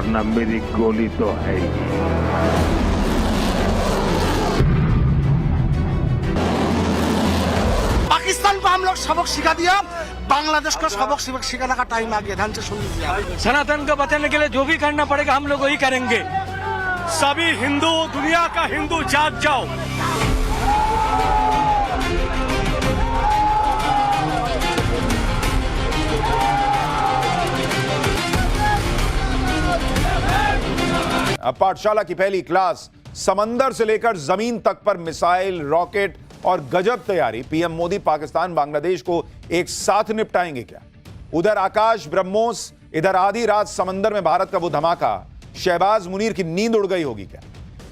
वरना मेरी गोली तो है ही। पाकिस्तान को हम लोग सबक सिखा दिया, बांग्लादेश को सबक सिखाने का टाइम आ गया। ध्यान से सुन लीजिए। सनातन को बचाने के लिए जो भी करना पड़ेगा हम लोग वही करेंगे। सभी हिंदू, दुनिया का हिंदू जाग जाओ। अब पाठशाला की पहली क्लास समंदर से लेकर जमीन तक पर मिसाइल, रॉकेट और गजब तैयारी। पीएम मोदी पाकिस्तान बांग्लादेश को एक साथ निपटाएंगे क्या? उधर आकाश ब्रह्मोस, इधर आधी रात समंदर में भारत का वो धमाका। शहबाज मुनीर की नींद उड़ गई होगी क्या?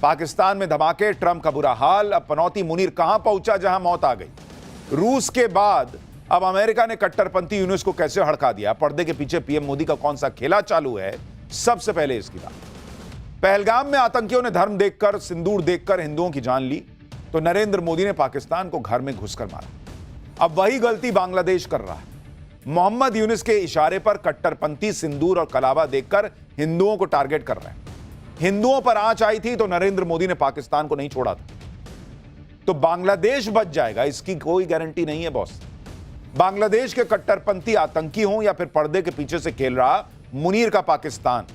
पाकिस्तान में धमाके, ट्रंप का बुरा हाल। अब पनौती मुनीर कहां पहुंचा जहां मौत आ गई? रूस के बाद अब अमेरिका ने कट्टरपंथी यूनुस को कैसे हड़का दिया? पर्दे के पीछे पीएम मोदी का कौन सा खेला चालू है? सबसे पहले इसकी बात। पहलगाम में आतंकियों ने धर्म देखकर, सिंदूर देखकर हिंदुओं की जान ली, तो नरेंद्र मोदी ने पाकिस्तान को घर में घुसकर मारा। अब वही गलती बांग्लादेश कर रहा है। मोहम्मद यूनुस के इशारे पर कट्टरपंथी सिंदूर और कलावा देखकर हिंदुओं को टारगेट कर रहे हैं। हिंदुओं पर आंच आई थी तो नरेंद्र मोदी ने पाकिस्तान को नहीं छोड़ा था। तो बांग्लादेश बच जाएगा इसकी कोई गारंटी नहीं है बॉस। बांग्लादेश के कट्टरपंथी आतंकी हों या फिर पर्दे के पीछे से खेल रहा मुनीर का पाकिस्तान,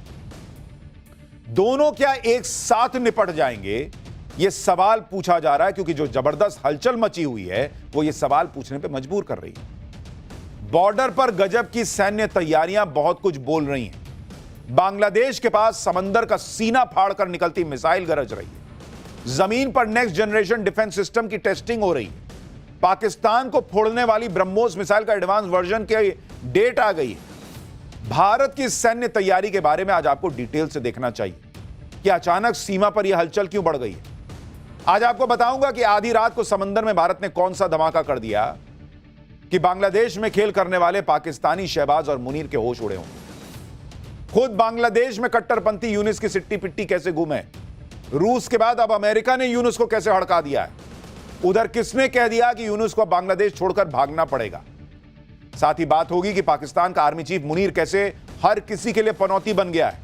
दोनों क्या एक साथ निपट जाएंगे? यह सवाल पूछा जा रहा है, क्योंकि जो जबरदस्त हलचल मची हुई है वो यह सवाल पूछने पे मजबूर कर रही है। बॉर्डर पर गजब की सैन्य तैयारियां बहुत कुछ बोल रही हैं। बांग्लादेश के पास समंदर का सीना फाड़कर निकलती मिसाइल गरज रही है। जमीन पर नेक्स्ट जनरेशन डिफेंस सिस्टम की टेस्टिंग हो रही है। पाकिस्तान को फोड़ने वाली ब्रह्मोस मिसाइल का एडवांस वर्जन की डेट आ गई है। भारत की सैन्य तैयारी के बारे में आज आपको डिटेल से देखना चाहिए कि अचानक सीमा पर यह हलचल क्यों बढ़ गई है। आज आपको बताऊंगा कि आधी रात को समंदर में भारत ने कौन सा धमाका कर दिया कि बांग्लादेश में खेल करने वाले पाकिस्तानी शहबाज और मुनीर के होश उड़े होंगे। खुद बांग्लादेश में कट्टरपंथी यूनुस की सिट्टी पिट्टी कैसे गुम है। रूस के बाद अब अमेरिका ने यूनुस को कैसे हड़का दिया है। उधर किसने कह दिया कि यूनुस को बांग्लादेश छोड़कर भागना पड़ेगा। साथ ही बात होगी कि पाकिस्तान का आर्मी चीफ मुनीर कैसे हर किसी के लिए पनौती बन गया है।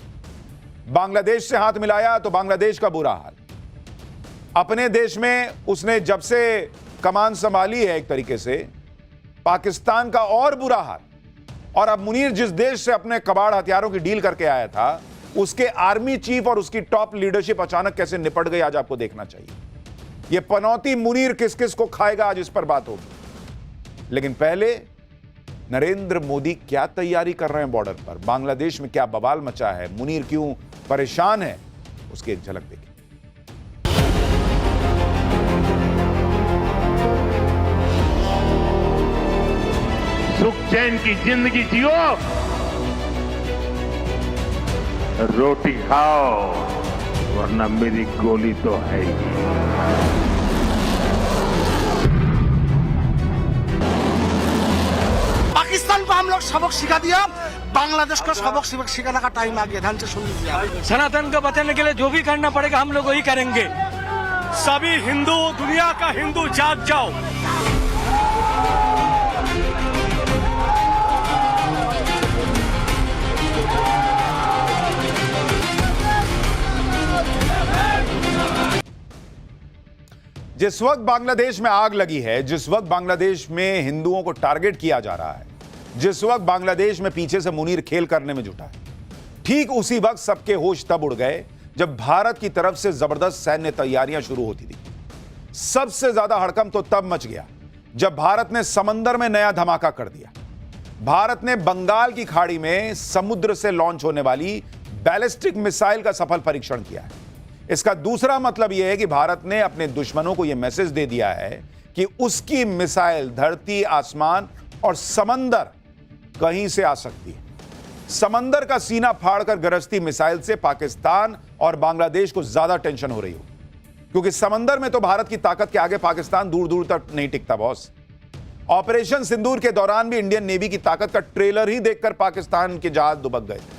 बांग्लादेश से हाथ मिलाया तो बांग्लादेश का बुरा हाल। अपने देश में उसने जब से कमान संभाली है एक तरीके से, पाकिस्तान का और बुरा हाल। और अब मुनीर जिस देश से अपने कबाड़ हथियारों की डील करके आया था, उसके आर्मी चीफ और उसकी टॉप लीडरशिप अचानक कैसे निपट गई, आज आपको देखना चाहिए। यह पनौती मुनीर किस किस को खाएगा, आज इस पर बात होगी। लेकिन पहले नरेंद्र मोदी क्या तैयारी कर रहे हैं बॉर्डर पर? बांग्लादेश में क्या बवाल मचा है? मुनीर क्यों परेशान है? उसकी एक झलक देखिए। सुख चैन की जिंदगी जियो, रोटी खाओ, वरना मेरी गोली तो है ही। पाकिस्तान को हम लोग सबक सिखा दिया, बांग्लादेश को सबक सिखाने का टाइम आ गया। ध्यान से सुन लीजिए। सनातन को बचाने के लिए जो भी करना पड़ेगा हम लोग वही करेंगे। सभी हिंदू, दुनिया का हिंदू जाग जाओ। जिस वक्त बांग्लादेश में आग लगी है, जिस वक्त बांग्लादेश में हिंदुओं को टारगेट किया जा रहा है, जिस वक्त बांग्लादेश में पीछे से मुनीर खेल करने में जुटा है, ठीक उसी वक्त सबके होश तब उड़ गए जब भारत की तरफ से जबरदस्त सैन्य तैयारियां शुरू होती थी। सबसे ज्यादा हड़कंप तो तब मच गया जब भारत ने समंदर में नया धमाका कर दिया। भारत ने बंगाल की खाड़ी में समुद्र से लॉन्च होने वाली बैलिस्टिक मिसाइल का सफल परीक्षण किया है। इसका दूसरा मतलब यह है कि भारत ने अपने दुश्मनों को यह मैसेज दे दिया है कि उसकी मिसाइल धरती, आसमान और समंदर कहीं से आ सकती है। समंदर का सीना फाड़कर गरजती मिसाइल से पाकिस्तान और बांग्लादेश को ज्यादा टेंशन हो रही हो, क्योंकि समंदर में तो भारत की ताकत के आगे पाकिस्तान दूर दूर तक नहीं टिकता बॉस। ऑपरेशन सिंदूर के दौरान भी इंडियन नेवी की ताकत का ट्रेलर ही देखकर पाकिस्तान के जहाज दुबक गए थे।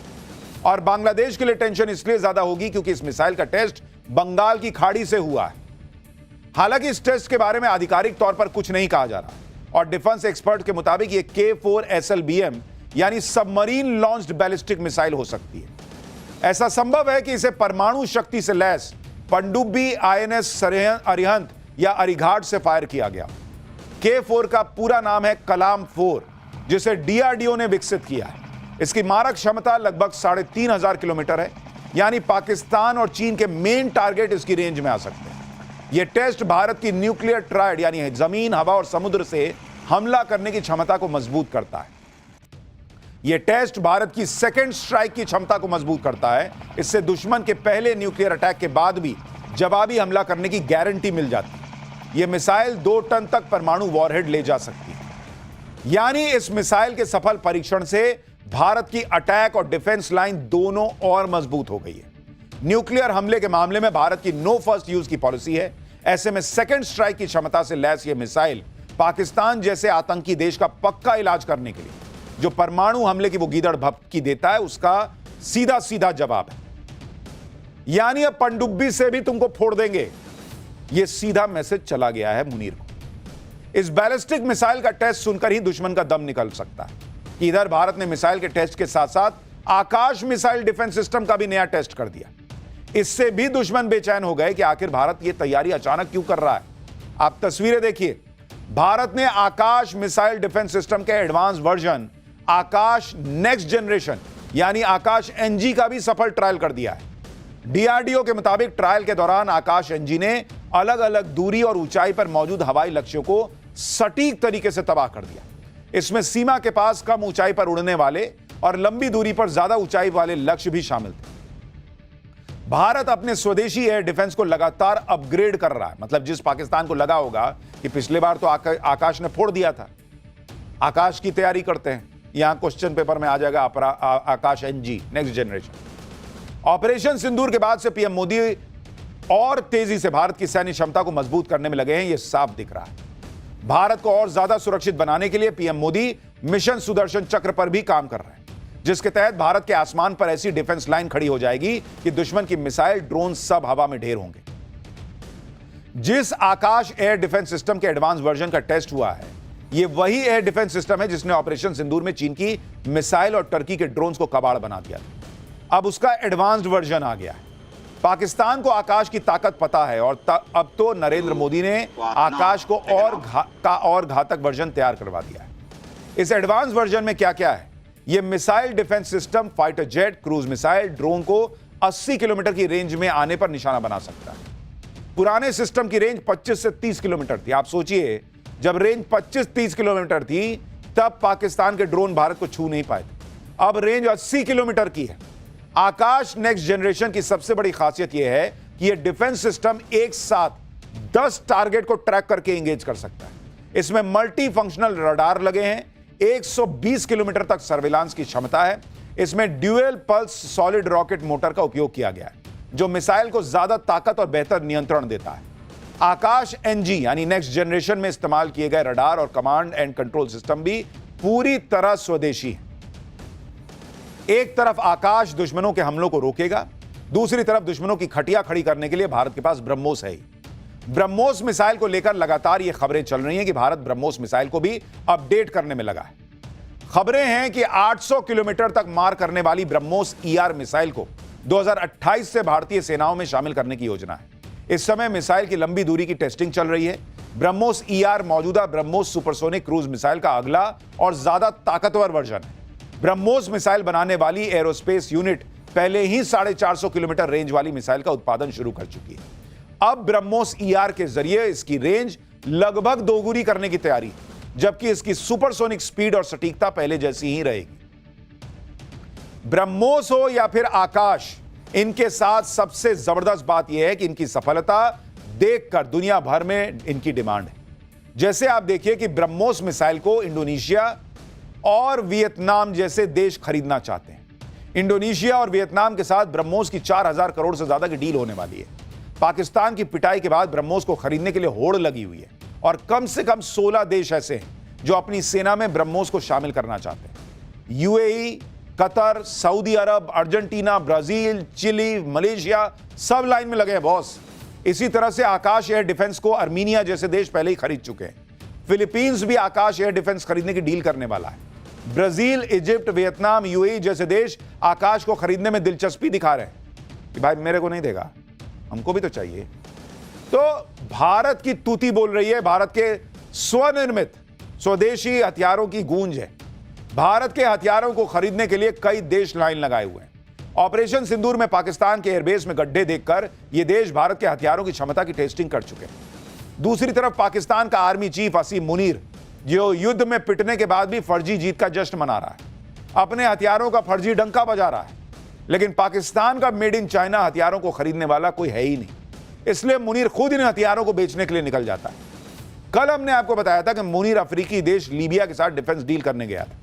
और बांग्लादेश के लिए टेंशन इसलिए ज्यादा होगी क्योंकि इस मिसाइल का टेस्ट बंगाल की खाड़ी से हुआ है। हालांकि इस टेस्ट के बारे में आधिकारिक तौर पर कुछ नहीं कहा जा रहा और डिफेंस एक्सपर्ट के मुताबिक ये K4 SLBM यानी सबमरीन लॉन्च्ड बैलिस्टिक मिसाइल हो सकती है। ऐसा संभव है कि इसे परमाणु शक्ति से लैस पनडुब्बी आईएनएस अरिहंत या अरिघाट से फायर किया गया। K4 का पूरा नाम है कलाम 4, जिसे DRDO ने विकसित किया है। इसकी मारक क्षमता लगभग 3,500 किलोमीटर है, यानी पाकिस्तान और चीन के मेन टारगेट इसकी रेंज में आ सकते हैं। यह टेस्ट भारत की न्यूक्लियर ट्रायड यानी जमीन, हवा और समुद्र से हमला करने की क्षमता को मजबूत करता है। यह टेस्ट भारत की सेकेंड स्ट्राइक की क्षमता को मजबूत करता है। इससे दुश्मन के पहले न्यूक्लियर अटैक के बाद भी जवाबी हमला करने की गारंटी मिल जाती है। यह मिसाइल 2 टन तक परमाणु वॉरहेड ले जा सकती है, यानी इस मिसाइल के सफल परीक्षण से भारत की अटैक और डिफेंस लाइन दोनों और मजबूत हो गई है। न्यूक्लियर हमले के मामले में भारत की नो फर्स्ट यूज की पॉलिसी है। ऐसे में सेकेंड स्ट्राइक की क्षमता से लैस यह मिसाइल पाकिस्तान जैसे आतंकी देश का पक्का इलाज करने के लिए जो परमाणु हमले की वो गीदड़ भभकी देता है, उसका सीधा सीधा जवाब है। यानी अब पनडुब्बी से भी तुमको फोड़ देंगे, यह सीधा मैसेज चला गया है मुनीर को। इस बैलिस्टिक मिसाइल का टेस्ट सुनकर ही दुश्मन का दम निकल सकता है कि इधर भारत ने मिसाइल के टेस्ट के साथ साथ आकाश मिसाइल डिफेंस सिस्टम का भी नया टेस्ट कर दिया। इससे भी दुश्मन बेचैन हो गए कि आखिर भारत यह तैयारी अचानक क्यों कर रहा है। आप तस्वीरें देखिए, भारत ने आकाश मिसाइल डिफेंस सिस्टम के एडवांस वर्जन आकाश नेक्स्ट जनरेशन यानी आकाश एनजी का भी सफल ट्रायल कर दिया है। डीआरडीओ के मुताबिक ट्रायल के दौरान आकाश एनजी ने अलग अलग दूरी और ऊंचाई पर मौजूद हवाई लक्ष्यों को सटीक तरीके से तबाह कर दिया। इसमें सीमा के पास कम ऊंचाई पर उड़ने वाले और लंबी दूरी पर ज्यादा ऊंचाई वाले लक्ष्य भी शामिल थे। भारत अपने स्वदेशी एयर डिफेंस को लगातार अपग्रेड कर रहा है। मतलब जिस पाकिस्तान को लगा होगा कि पिछले बार तो आकाश ने फोड़ दिया था, आकाश की तैयारी करते हैं। यहां क्वेश्चन पेपर में आ जाएगा आकाश एनजी नेक्स्ट जनरेशन। ऑपरेशन सिंदूर के बाद से पीएम मोदी और तेजी से भारत की सैन्य क्षमता को मजबूत करने में लगे हैं, यह साफ दिख रहा है। भारत को और ज्यादा सुरक्षित बनाने के लिए पीएम मोदी मिशन सुदर्शन चक्र पर भी काम कर रहे हैं, जिसके तहत भारत के आसमान पर ऐसी डिफेंस लाइन खड़ी हो जाएगी कि दुश्मन की मिसाइल, ड्रोन सब हवा में ढेर होंगे। जिस आकाश एयर डिफेंस सिस्टम के एडवांस वर्जन का टेस्ट हुआ है, यह वही एयर डिफेंस सिस्टम है जिसने ऑपरेशन सिंदूर में चीन की मिसाइल और टर्की के ड्रोन्स को कबाड़ बना दिया था। अब उसका एडवांस्ड वर्जन आ गया है। पाकिस्तान को आकाश की ताकत पता है और अब तो नरेंद्र मोदी ने आकाश को और घातक वर्जन तैयार करवा दिया है। इस एडवांस वर्जन में क्या क्या है? यह missile defence system fighter jet, cruise missile, drone को 80 किलोमीटर की रेंज में आने पर निशाना बना सकता है। पुराने सिस्टम की रेंज 25 से 30 किलोमीटर थी। आप सोचिए, जब रेंज 25-30 किलोमीटर थी तब पाकिस्तान के ड्रोन भारत को छू नहीं पाए थे। अब रेंज 80 किलोमीटर की है। आकाश नेक्स्ट जनरेशन की सबसे बड़ी खासियत यह है कि यह डिफेंस सिस्टम एक साथ 10 टारगेट को ट्रैक करके एंगेज कर सकता है। इसमें मल्टी फंक्शनल रडार लगे हैं, 120 किलोमीटर तक सर्विलांस की क्षमता है। इसमें dual pulse solid rocket motor का उपयोग किया गया है, जो मिसाइल को ज्यादा ताकत और बेहतर नियंत्रण देता है। आकाश एनजी यानी नेक्स्ट जनरेशन में इस्तेमाल किए गए रडार और कमांड एंड कंट्रोल सिस्टम भी पूरी तरह स्वदेशी है। एक तरफ आकाश दुश्मनों के हमलों को रोकेगा, दूसरी तरफ दुश्मनों की खटिया खड़ी करने के लिए भारत के पास ब्रह्मोस है ही। ब्रह्मोस मिसाइल को लेकर लगातार यह खबरें चल रही हैं कि भारत ब्रह्मोस मिसाइल को भी अपडेट करने में लगा है। खबरें हैं कि 800 किलोमीटर तक मार करने वाली ब्रह्मोस ईआर मिसाइल को 2028 से भारतीय सेनाओं में शामिल करने की योजना है। इस समय मिसाइल की लंबी दूरी की टेस्टिंग चल रही है। ब्रह्मोस ईआर मौजूदा ब्रह्मोस सुपरसोनिक क्रूज मिसाइल का अगला और ज्यादा ताकतवर वर्जन है। ब्रह्मोस मिसाइल बनाने वाली एरोस्पेस यूनिट पहले ही 450 किलोमीटर रेंज वाली मिसाइल का उत्पादन शुरू कर चुकी है। अब ब्रह्मोस ईआर के जरिए इसकी रेंज लगभग दोगुनी करने की तैयारी है, जबकि इसकी सुपरसोनिक स्पीड और सटीकता पहले जैसी ही रहेगी। ब्रह्मोस हो या फिर आकाश, इनके साथ सबसे जबरदस्त बात यह है कि इनकी सफलता देखकर दुनिया भर में इनकी डिमांड है। जैसे आप देखिए कि ब्रह्मोस मिसाइल को इंडोनेशिया और वियतनाम जैसे देश खरीदना चाहते हैं। इंडोनेशिया और वियतनाम के साथ ब्रह्मोस की 4000 करोड़ से ज्यादा की डील होने वाली है। पाकिस्तान की पिटाई के बाद ब्रह्मोस को खरीदने के लिए होड़ लगी हुई है और कम से कम 16 देश ऐसे हैं जो अपनी सेना में ब्रह्मोस को शामिल करना चाहते हैं। यूएई, कतर, सऊदी अरब, अर्जेंटीना, ब्राजील, चिली, मलेशिया सब लाइन में लगे हैं बॉस। इसी तरह से आकाश एयर डिफेंस को अर्मीनिया जैसे देश पहले ही खरीद चुके हैं। फिलीपींस भी आकाश एयर डिफेंस खरीदने की डील करने वाला है। ब्राजील, इजिप्ट, वियतनाम, यूएई जैसे देश आकाश को खरीदने में दिलचस्पी दिखा रहे हैं कि भाई मेरे को नहीं देगा, हमको भी तो चाहिए। तो भारत की तूती बोल रही है, भारत के स्वनिर्मित स्वदेशी हथियारों की गूंज है। भारत के हथियारों को खरीदने के लिए कई देश लाइन लगाए हुए हैं। ऑपरेशन सिंदूर में पाकिस्तान के एयरबेस में गड्ढे देखकर ये देश भारत के हथियारों की क्षमता की टेस्टिंग कर चुके हैं। दूसरी तरफ पाकिस्तान का आर्मी चीफ असीम मुनीर, जो युद्ध में पिटने के बाद भी फर्जी जीत का जश्न मना रहा है, अपने हथियारों का फर्जी डंका बजा रहा है। लेकिन पाकिस्तान का मेड इन चाइना हथियारों को खरीदने वाला कोई है ही नहीं, इसलिए मुनीर खुद इन हथियारों को बेचने के लिए निकल जाता है। कल हमने आपको बताया था कि मुनीर अफ्रीकी देश लीबिया के साथ डिफेंस डील करने गया था,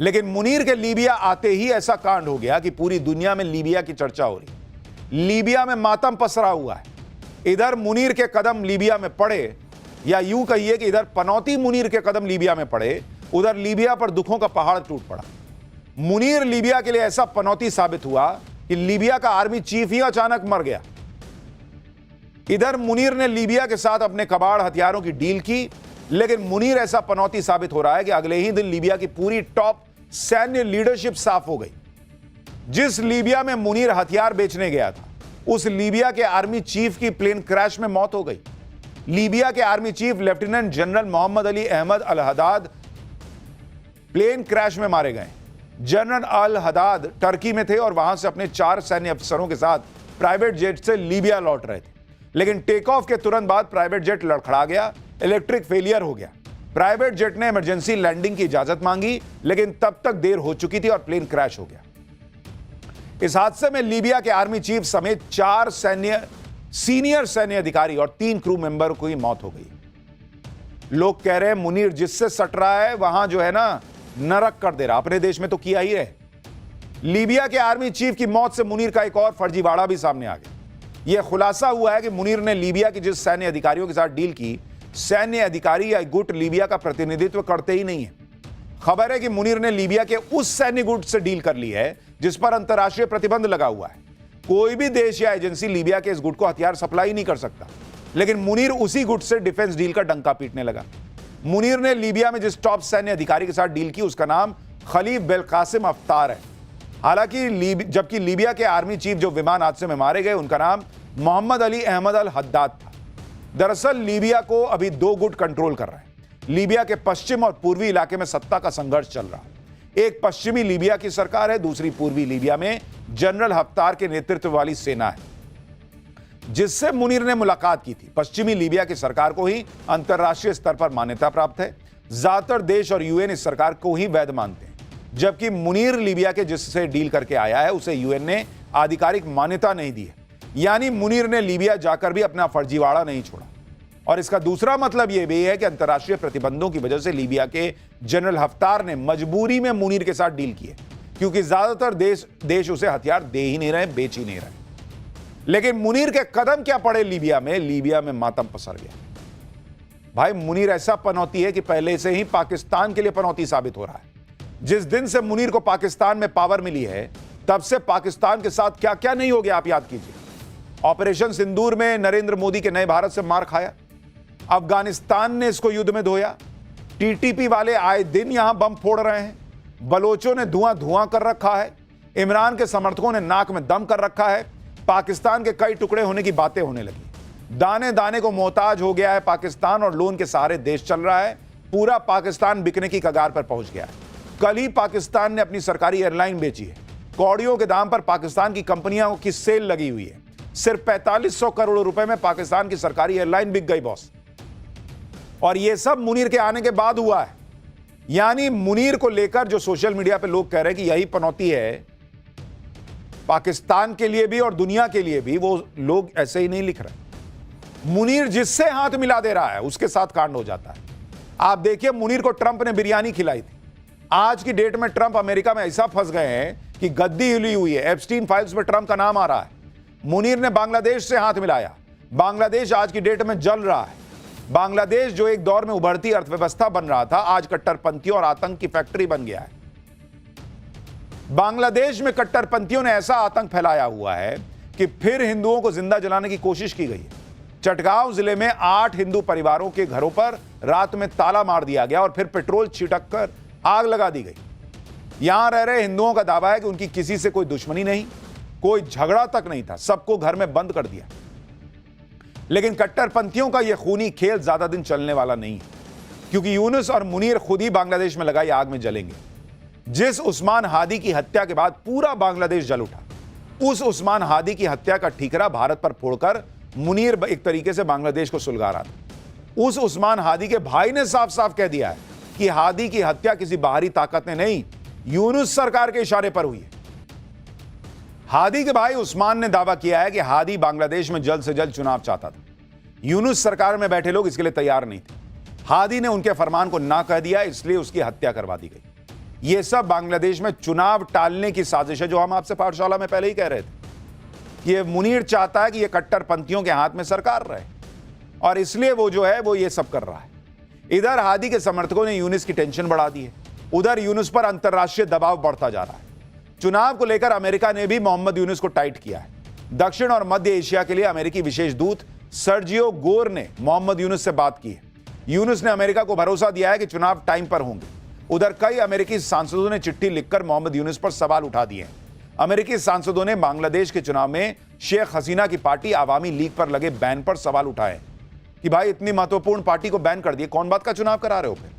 लेकिन मुनीर के लीबिया आते ही ऐसा कांड हो गया कि पूरी दुनिया में लीबिया की चर्चा हो रही। लीबिया में मातम पसरा हुआ है। इधर मुनीर के कदम लीबिया में पड़े, या यूं कहिए कि इधर पनौती मुनीर के कदम लीबिया में पड़े, उधर लीबिया पर दुखों का पहाड़ टूट पड़ा। मुनीर लीबिया के लिए ऐसा पनौती साबित हुआ कि लीबिया का आर्मी चीफ ही अचानक मर गया। इधर मुनीर ने लीबिया के साथ अपने कबाड़ हथियारों की डील की, लेकिन मुनीर ऐसा पनौती साबित हो रहा है कि अगले ही दिन लीबिया की पूरी टॉप सैन्य लीडरशिप साफ हो गई। जिस लीबिया में मुनीर हथियार बेचने गया था, उस लीबिया के आर्मी चीफ की प्लेन क्रैश में मौत हो गई। लीबिया के army chief lieutenant general Mohammed Ali Ahmed al Haddad plane crash में मारे गए। जनरल अल हदाद टर्की में थे और वहां से अपने 4 सैन्य अफसरों के साथ प्राइवेट जेट से लीबिया लौट रहे थे, लेकिन टेक ऑफ के तुरंत बाद प्राइवेट जेट लड़खड़ा गया, इलेक्ट्रिक फेलियर हो गया। प्राइवेट जेट ने इमरजेंसी लैंडिंग की इजाजत मांगी, लेकिन तब तक देर हो चुकी थी और प्लेन क्रैश हो गया। इस हादसे में लीबिया के आर्मी चीफ समेत 4 सीनियर सैन्य अधिकारी और 3 क्रू मेंबर की मौत हो गई। लोग कह रहे हैं मुनीर जिससे सट रहा है वहां जो है ना नरक कर दे रहा, अपने देश में तो किया ही है। लीबिया के आर्मी चीफ की मौत से मुनीर का एक और फर्जीवाड़ा भी सामने आ गया। यह खुलासा हुआ है कि मुनीर ने लीबिया के जिस सैन्य अधिकारियों के साथ डील की, सैन्य अधिकारी या गुट लीबिया का प्रतिनिधित्व करते ही नहीं है। खबर है कि मुनीर ने लीबिया के उस सैन्य गुट से डील कर ली है जिस पर अंतर्राष्ट्रीय प्रतिबंध लगा हुआ है। कोई भी देश या एजेंसी लीबिया के इस गुट को हथियार सप्लाई नहीं कर सकता, लेकिन मुनीर उसी गुट से डिफेंस डील का डंका पीटने लगा। मुनीर ने लीबिया में जिस टॉप सैन्य अधिकारी के साथ डील की, उसका नाम खलीफ बेलकासिम अफ्तार है। हालांकि जबकि लीबिया के आर्मी चीफ जो विमान हादसे में मारे गए, उनका नाम मोहम्मद अली अहमद अल हद्दाद था। दरअसल लीबिया को अभी 2 गुट कंट्रोल कर रहे हैं। लीबिया के पश्चिम और पूर्वी इलाके में सत्ता का संघर्ष चल रहा है। एक पश्चिमी लीबिया की सरकार है, दूसरी पूर्वी लीबिया में जनरल हफ्तार के नेतृत्व वाली सेना है, जिससे मुनीर ने मुलाकात की थी। पश्चिमी लीबिया की सरकार को ही अंतर्राष्ट्रीय स्तर पर मान्यता प्राप्त है। ज्यादातर देश और यूएन इस सरकार को ही वैध मानते हैं, जबकि मुनीर लीबिया के जिससे डील करके आया है उसे यूएन ने आधिकारिक मान्यता नहीं दी है। यानी मुनीर ने लीबिया जाकर भी अपना फर्जीवाड़ा नहीं छोड़ा। और इसका दूसरा मतलब यह भी है कि अंतर्राष्ट्रीय प्रतिबंधों की वजह से लीबिया के जनरल हफ्तार ने मजबूरी में मुनीर के साथ डील की है, क्योंकि ज्यादातर देश उसे हथियार दे ही नहीं रहे, बेच ही नहीं रहे। लेकिन मुनीर के कदम क्या पड़े लीबिया में मातम पसर गया। भाई मुनीर ऐसा पनौती है कि पहले से ही पाकिस्तान के लिए पनौती साबित हो रहा है। जिस दिन से मुनीर को पाकिस्तान में पावर मिली है, तब से पाकिस्तान के साथ क्या क्या नहीं हो गया, आप याद कीजिए। ऑपरेशन सिंदूर में नरेंद्र मोदी के नए भारत से मार खाया, अफगानिस्तान ने इसको युद्ध में धोया, टीटीपी वाले आए दिन यहां बम फोड़ रहे हैं, बलोचों ने धुआं कर रखा है, इमरान के समर्थकों ने नाक में दम कर रखा है, पाकिस्तान के कई टुकड़े होने की बातें होने लगी। दाने दाने को मोहताज हो गया है पाकिस्तान और लोन के सहारे देश चल रहा है। पूरा पाकिस्तान बिकने की कगार पर पहुंच गया है। कल ही पाकिस्तान ने अपनी सरकारी एयरलाइन बेची है। कौड़ियों के दाम पर पाकिस्तान की कंपनियों की सेल लगी हुई है। सिर्फ 4500 करोड़ रुपए में पाकिस्तान की सरकारी एयरलाइन बिक गई बॉस। और यह सब मुनीर के आने के बाद हुआ है। यानी मुनीर को लेकर जो सोशल मीडिया पे लोग कह रहे हैं कि यही पनौती है पाकिस्तान के लिए भी और दुनिया के लिए भी, वो लोग ऐसे ही नहीं लिख रहे। मुनीर जिससे हाथ मिला दे रहा है उसके साथ कांड हो जाता है। आप देखिए, मुनीर को ट्रंप ने बिरयानी खिलाई थी। आज की डेट में ट्रंप अमेरिका में ऐसा फंस गए हैं कि गद्दी हिली हुई है। एप्स्टीन फाइल्स में ट्रंप का नाम आ रहा है। मुनीर ने बांग्लादेश से हाथ मिलाया। बांग्लादेश आज की डेट में जल रहा है। बांग्लादेश जो एक दौर में उभरती अर्थव्यवस्था बन रहा था, आज कट्टरपंथियों और आतंक की फैक्ट्री बन गया है। बांग्लादेश में कट्टरपंथियों ने ऐसा आतंक फैलाया हुआ है कि फिर हिंदुओं को जिंदा जलाने की कोशिश की गई है। चटगांव जिले में 8 हिंदू परिवारों के घरों पर रात में ताला मार दिया गया और फिर पेट्रोल छिड़क कर आग लगा दी गई। यहां रह रहे हिंदुओं का दावा है कि उनकी किसी से कोई दुश्मनी नहीं, कोई झगड़ा तक नहीं था, सबको घर में बंद कर दिया। लेकिन कट्टरपंथियों का यह खूनी खेल ज्यादा दिन चलने वाला नहीं है, क्योंकि यूनुस और मुनीर खुद ही बांग्लादेश में लगाई आग में जलेंगे। जिस उस्मान हादी की हत्या के बाद पूरा बांग्लादेश जल उठा, उस उस्मान हादी की हत्या का ठीकरा भारत पर फोड़कर मुनीर एक तरीके से बांग्लादेश को सुलगा रहा था। उस उस्मान हादी के भाई ने साफ साफ कह दिया है कि हादी की हत्या किसी बाहरी ताकत ने नहीं, यूनुस सरकार के इशारे पर हुई है। हादी के भाई उस्मान ने दावा किया है कि हादी बांग्लादेश में जल्द से जल्द चुनाव चाहता था। यूनुस सरकार में बैठे लोग इसके लिए तैयार नहीं थे। हादी ने उनके फरमान को ना कह दिया, इसलिए उसकी हत्या करवा दी गई। यह सब बांग्लादेश में चुनाव टालने की साजिश है, जो हम आपसे पाठशाला में पहले ही कह रहे थे कि ये मुनीर चाहता है कि ये कट्टरपंथियों के हाथ में सरकार रहे, और इसलिए वो जो है वो ये सब कर रहा है। इधर हादी के समर्थकों ने यूनुस की टेंशन बढ़ा दी है, उधर यूनुस पर अंतर्राष्ट्रीय दबाव बढ़ता जा रहा है। चुनाव को लेकर अमेरिका ने भी मोहम्मद यूनुस को टाइट किया है। दक्षिण और मध्य एशिया के लिए अमेरिकी विशेष दूत सर्जियो गोर ने मोहम्मद यूनुस से बात की है। यूनुस ने अमेरिका को भरोसा दिया है कि चुनाव टाइम पर होंगे। उधर कई अमेरिकी सांसदों ने चिट्ठी लिखकर मोहम्मद यूनुस पर सवाल उठा दिए हैं। अमेरिकी सांसदों ने बांग्लादेश के चुनाव में शेख हसीना की पार्टी आवामी लीग पर लगे बैन पर सवाल उठाए कि भाई इतनी महत्वपूर्ण पार्टी को बैन कर दिए, कौन बात का चुनाव करा रहे हो फिर?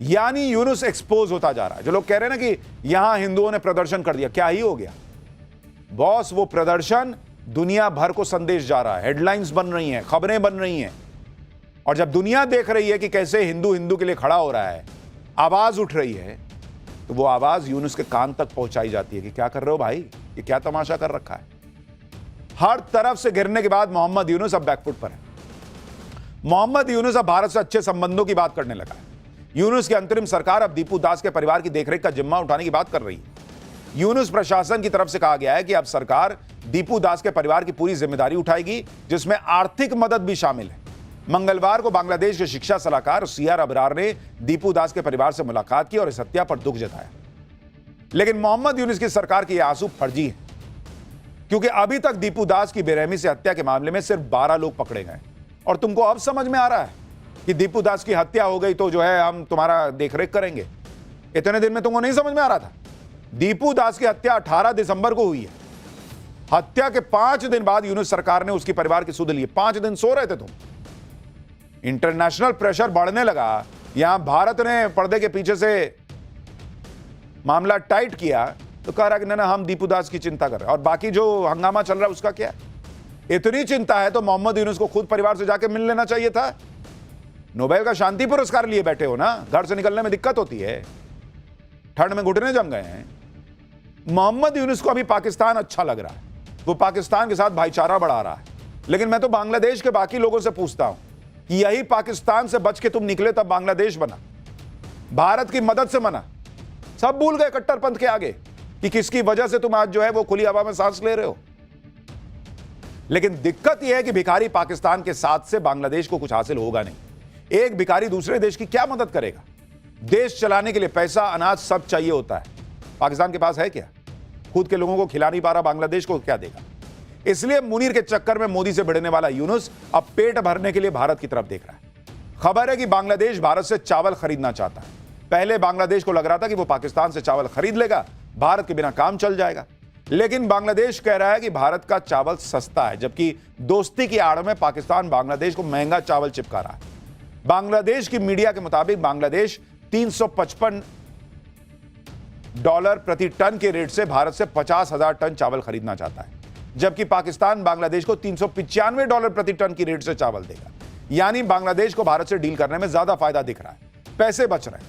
यानी यूनुस एक्सपोज होता जा रहा है। जो लोग कह रहे हैं ना कि यहां हिंदुओं ने प्रदर्शन कर दिया, क्या ही हो गया बॉस? वो प्रदर्शन दुनिया भर को संदेश जा रहा है, हेडलाइंस बन रही हैं, खबरें बन रही हैं, और जब दुनिया देख रही है कि कैसे हिंदू हिंदू के लिए खड़ा हो रहा है, आवाज उठ रही है, तो वो आवाज यूनुस के कान तक पहुंचाई जाती है कि क्या कर रहे हो भाई, ये क्या तमाशा कर रखा है। हर तरफ से गिरने के बाद मोहम्मद यूनुस अब बैकफुट पर है। मोहम्मद यूनुस अब भारत से अच्छे संबंधों की बात करने लगा है। यूनुस की अंतरिम सरकार अब दीपू दास के परिवार की देखरेख का जिम्मा उठाने की बात कर रही है। यूनुस प्रशासन की तरफ से कहा गया है कि अब सरकार दीपू दास के परिवार की पूरी जिम्मेदारी उठाएगी, जिसमें आर्थिक मदद भी शामिल है। मंगलवार को बांग्लादेश के शिक्षा सलाहकार सीआर अबरार ने दीपू दास के परिवार से मुलाकात की और इस हत्या पर दुख जताया। लेकिन मोहम्मद यूनुस की सरकार के आंसू फर्जी है, क्योंकि अभी तक दीपू दास की बेरहमी से हत्या के मामले में सिर्फ 12 लोग पकड़े गए, और तुमको अब समझ में आ रहा है कि दीपू दास की हत्या हो गई तो जो है हम तुम्हारा देखरेख करेंगे। इतने दिन में तुमको नहीं समझ में आ रहा था? दीपू दास की हत्या 18 दिसंबर को हुई है। हत्या के 5 दिन बाद यूनुस सरकार ने उसके परिवार की सुध ली। 5 दिन सो रहे थे तुम। इंटरनेशनल प्रेशर बढ़ने लगा, यहां भारत ने पर्दे के पीछे से मामला टाइट किया तो कह रहा कि ना हम दीपू दास की चिंता कर रहे हैं, और बाकी जो हंगामा चल रहा है उसका क्या? इतनी चिंता है तो मोहम्मद यूनुस को खुद परिवार से जाके मिल लेना चाहिए था। नोबेल का शांति पुरस्कार लिए बैठे हो ना, घर से निकलने में दिक्कत होती है, ठंड में घुटने जम गए हैं। मोहम्मद यूनुस को अभी पाकिस्तान अच्छा लग रहा है, वो पाकिस्तान के साथ भाईचारा बढ़ा रहा है। लेकिन मैं तो बांग्लादेश के बाकी लोगों से पूछता हूं कि यही पाकिस्तान से बच के तुम निकले तब बांग्लादेश बना, भारत की मदद से बना। सब भूल गए कट्टरपंथ के आगे कि किसकी वजह से तुम आज जो है वो खुली हवा में सांस ले रहे हो। लेकिन दिक्कत यह है कि भिखारी पाकिस्तान के साथ से बांग्लादेश को कुछ हासिल होगा नहीं। एक भिखारी दूसरे देश की क्या मदद करेगा? देश चलाने के लिए पैसा, अनाज सब चाहिए होता है। पाकिस्तान के पास है क्या? खुद के लोगों को खिला नहीं पा रहा, बांग्लादेश को क्या देगा? इसलिए मुनीर के चक्कर में मोदी से भिड़ने वाला यूनुस अब पेट भरने के लिए भारत की तरफ देख रहा है। खबर है कि बांग्लादेश भारत से चावल खरीदना चाहता है। पहले बांग्लादेश को लग रहा था कि वो पाकिस्तान से चावल खरीद लेगा, भारत के बिना काम चल जाएगा। लेकिन बांग्लादेश कह रहा है कि भारत का चावल सस्ता है, जबकि दोस्ती की आड़ में पाकिस्तान बांग्लादेश को महंगा चावल चिपका रहा है। बांग्लादेश की मीडिया के मुताबिक बांग्लादेश $355 प्रति टन के रेट से भारत से 50,000 टन चावल खरीदना चाहता है, जबकि पाकिस्तान बांग्लादेश को $395 प्रति टन की रेट से चावल देगा। यानी बांग्लादेश को भारत से डील करने में ज्यादा फायदा दिख रहा है, पैसे बच रहे हैं।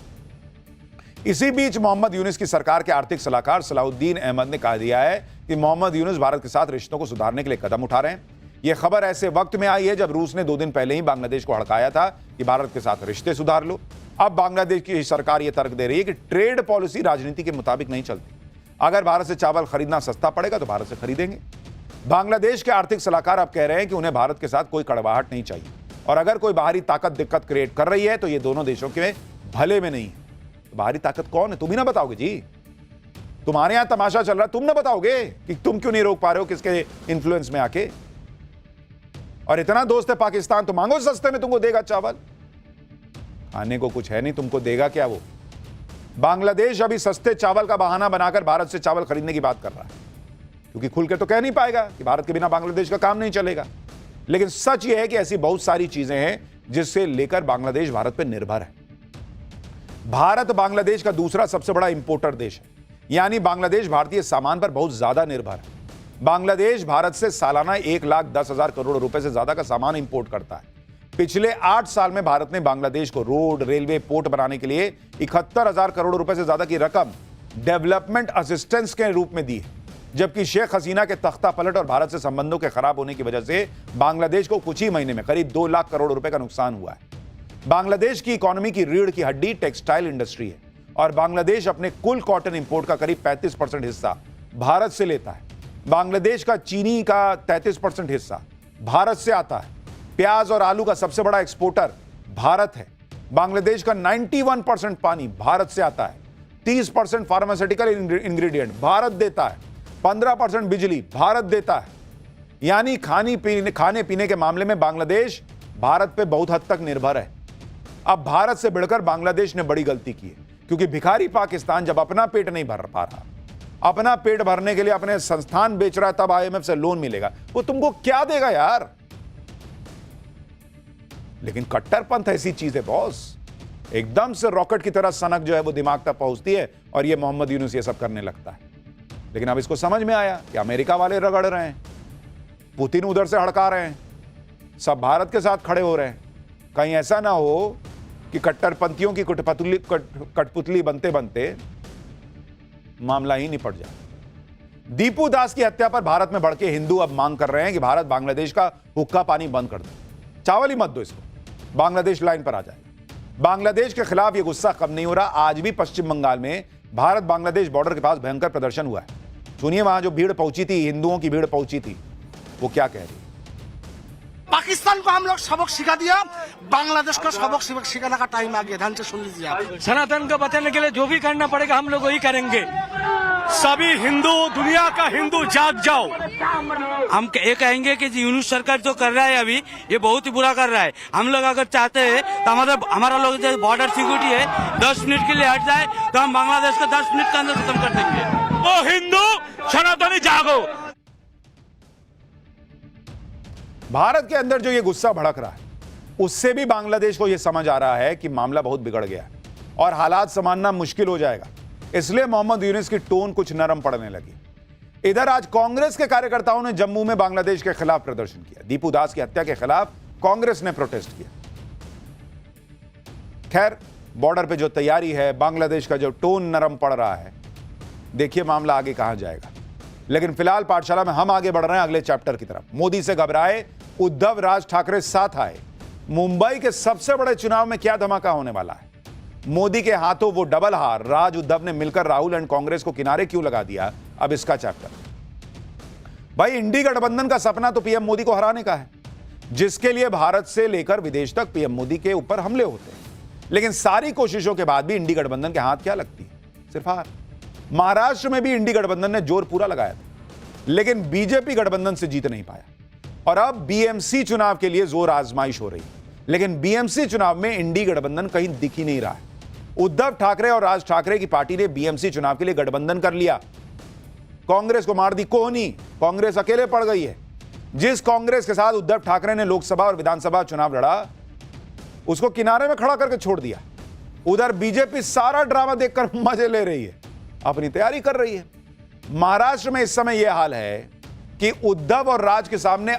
इसी बीच मोहम्मद यूनुस की सरकार के आर्थिक सलाहकार सलाहुद्दीन अहमद ने कह दिया है कि मोहम्मद यूनुस भारत के साथ रिश्तों को सुधारने के लिए कदम उठा रहे हैं। यह खबर ऐसे वक्त में आई है जब रूस ने 2 दिन पहले ही बांग्लादेश को हड़काया था कि भारत के साथ रिश्ते सुधार लो। अब बांग्लादेश की सरकार यह तर्क दे रही है कि ट्रेड पॉलिसी राजनीति के मुताबिक नहीं चलती। अगर भारत से चावल खरीदना सस्ता पड़ेगा तो भारत से खरीदेंगे। बांग्लादेश के आर्थिक सलाहकार अब कह रहे हैं कि उन्हें भारत के साथ कोई कड़वाहट नहीं चाहिए, और अगर कोई बाहरी ताकत दिक्कत क्रिएट कर रही है तो ये दोनों देशों के भले में नहीं है। तो बाहरी ताकत कौन है? तुम ही ना बताओगे जी। तुम्हारे यहां तमाशा चल रहा है, तुम ना बताओगे कि तुम क्यों नहीं रोक पा रहे हो किसके इन्फ्लुएंस में आके। और इतना दोस्त है पाकिस्तान तो मांगो सस्ते में तुमको देगा चावल। खाने को कुछ है नहीं, तुमको देगा क्या वो? बांग्लादेश अभी सस्ते चावल का बहाना बनाकर भारत से चावल खरीदने की बात कर रहा है, क्योंकि खुल के तो कह नहीं पाएगा कि भारत के बिना बांग्लादेश का काम नहीं चलेगा। लेकिन सच यह है कि ऐसी बहुत सारी चीजें हैं जिससे लेकर बांग्लादेश भारत पर निर्भर है। भारत बांग्लादेश का दूसरा सबसे बड़ा इंपोर्टर देश है, यानी बांग्लादेश भारतीय सामान पर बहुत ज्यादा निर्भर है। बांग्लादेश भारत से सालाना 1,10,000 करोड़ रुपए से ज्यादा का सामान इंपोर्ट करता है। पिछले 8 साल में भारत ने बांग्लादेश को रोड, रेलवे, पोर्ट बनाने के लिए 71,000 करोड़ रुपए से ज्यादा की रकम डेवलपमेंट असिस्टेंस के रूप में दी है। जबकि शेख हसीना के तख्ता पलट और भारत से संबंधों के खराब होने की वजह से बांग्लादेश को कुछ ही महीने में करीब 2 लाख करोड़ रुपए का नुकसान हुआ है। बांग्लादेश की इकोनॉमी की रीढ़ की हड्डी टेक्सटाइल इंडस्ट्री है और बांग्लादेश अपने कुल कॉटन इंपोर्ट का करीब 35% हिस्सा भारत से लेता है। बांग्लादेश का चीनी का 33% हिस्सा भारत से आता है। प्याज और आलू का सबसे बड़ा एक्सपोर्टर भारत है। बांग्लादेश का 91% पानी भारत से आता है। 30% फार्मास्यूटिकल इंग्रेडिएंट भारत देता है। 15% बिजली भारत देता है। यानी खाने पीने के मामले में बांग्लादेश भारत पे बहुत हद तक निर्भर है। अब भारत से बढ़कर बांग्लादेश ने बड़ी गलती की है, क्योंकि भिखारी पाकिस्तान जब अपना पेट नहीं भर पा रहा, अपना पेट भरने के लिए अपने संस्थान बेच रहा है, तब आईएमएफ से लोन मिलेगा। वो तुमको क्या देगा यार? लेकिन कट्टरपंथ ऐसी चीज है बॉस, एकदम से रॉकेट की तरह सनक जो है वो दिमाग तक पहुंचती है और ये मोहम्मद यूनुस ये सब करने लगता है। लेकिन अब इसको समझ में आया कि अमेरिका वाले रगड़ रहे हैं, पुतिन उधर से हड़का रहे हैं, सब भारत के साथ खड़े हो रहे हैं। कहीं ऐसा ना हो कि कट्टरपंथियों की कठपुतली बनते बनते मामला ही निपट जाए। दीपू दास की हत्या पर भारत में भड़के हिंदू अब मांग कर रहे हैं कि भारत बांग्लादेश का हुक्का पानी बंद कर दे, चावल ही मत दो इसको, बांग्लादेश लाइन पर आ जाए। बांग्लादेश के खिलाफ यह गुस्सा कम नहीं हो रहा। आज भी पश्चिम बंगाल में भारत बांग्लादेश बॉर्डर के पास भयंकर प्रदर्शन हुआ है। सुनिए वहां जो भीड़ पहुंची थी, हिंदुओं की भीड़ पहुंची थी, वो क्या कह रही है। पाकिस्तान को हम लोग सबक सिखा दिया, बांग्लादेश को सबक सिखाने का टाइम आ गया। ध्यान से सुन लीजिए आप। सनातन को बचाने के लिए जो भी करना पड़ेगा हम लोग वही करेंगे। सभी हिंदू, दुनिया का हिंदू जाग जाओ। हम ये कहेंगे कि यूनुस सरकार जो कर रहा है अभी, ये बहुत ही बुरा कर रहा है। हम लोग अगर चाहते हैं तो हमारा लोग जो बॉर्डर सिक्योरिटी है 10 मिनट के लिए हट जाए तो हम बांग्लादेश को 10 मिनट के अंदर खत्म कर देंगे। ओ हिंदू सनातनी जागो। भारत के अंदर जो ये गुस्सा भड़क रहा है, उससे भी बांग्लादेश को यह समझ आ रहा है कि मामला बहुत बिगड़ गया है और हालात संभालना मुश्किल हो जाएगा। इसलिए मोहम्मद यूनुस की टोन कुछ नरम पड़ने लगी। इधर आज कांग्रेस के कार्यकर्ताओं ने जम्मू में बांग्लादेश के खिलाफ प्रदर्शन किया। दीपू दास की हत्या के खिलाफ कांग्रेस ने प्रोटेस्ट किया। खैर, बॉर्डर पे जो तैयारी है, बांग्लादेश का जो टोन नरम पड़ रहा है, देखिए मामला आगे कहां जाएगा। लेकिन फिलहाल पाठशाला में हम आगे बढ़ रहे हैं अगले चैप्टर की तरफ। मोदी से घबराए उद्धव, राज ठाकरे साथ आए। मुंबई के सबसे बड़े चुनाव में क्या धमाका होने वाला है? मोदी के हाथों वो डबल हार, राज उद्धव ने मिलकर राहुल एंड कांग्रेस को किनारे क्यों लगा दिया? अब इसका चैप्टर। भाई, इंडी गठबंधन का सपना तो पीएम मोदी को हराने का है, जिसके लिए भारत से लेकर विदेश तक पीएम मोदी के ऊपर हमले होते हैं। लेकिन सारी कोशिशों के बाद भी इंडी गठबंधन के हाथ क्या लगती है? सिर्फ हार। महाराष्ट्र में भी इंडी गठबंधन ने जोर पूरा लगाया था, लेकिन बीजेपी गठबंधन से जीत नहीं पाया और अब बीएमसी चुनाव के लिए जोर आजमाइश हो रही है। लेकिन बीएमसी चुनाव में इंडी गठबंधन कहीं दिख ही नहीं रहा है। उद्धव ठाकरे और राज ठाकरे की पार्टी ने बीएमसी चुनाव के लिए गठबंधन कर लिया, कांग्रेस को मार दी कोहनी, कांग्रेस अकेले पड़ गई है। जिस कांग्रेस के साथ उद्धव ठाकरे ने लोकसभा और विधानसभा चुनाव लड़ा, उसको किनारे में खड़ा करके छोड़ दिया। उधर बीजेपी सारा ड्रामा देखकर मजे ले रही है, अपनी तैयारी कर रही है। महाराष्ट्र में इस समय यह हाल है कि उद्धव और राज के सामने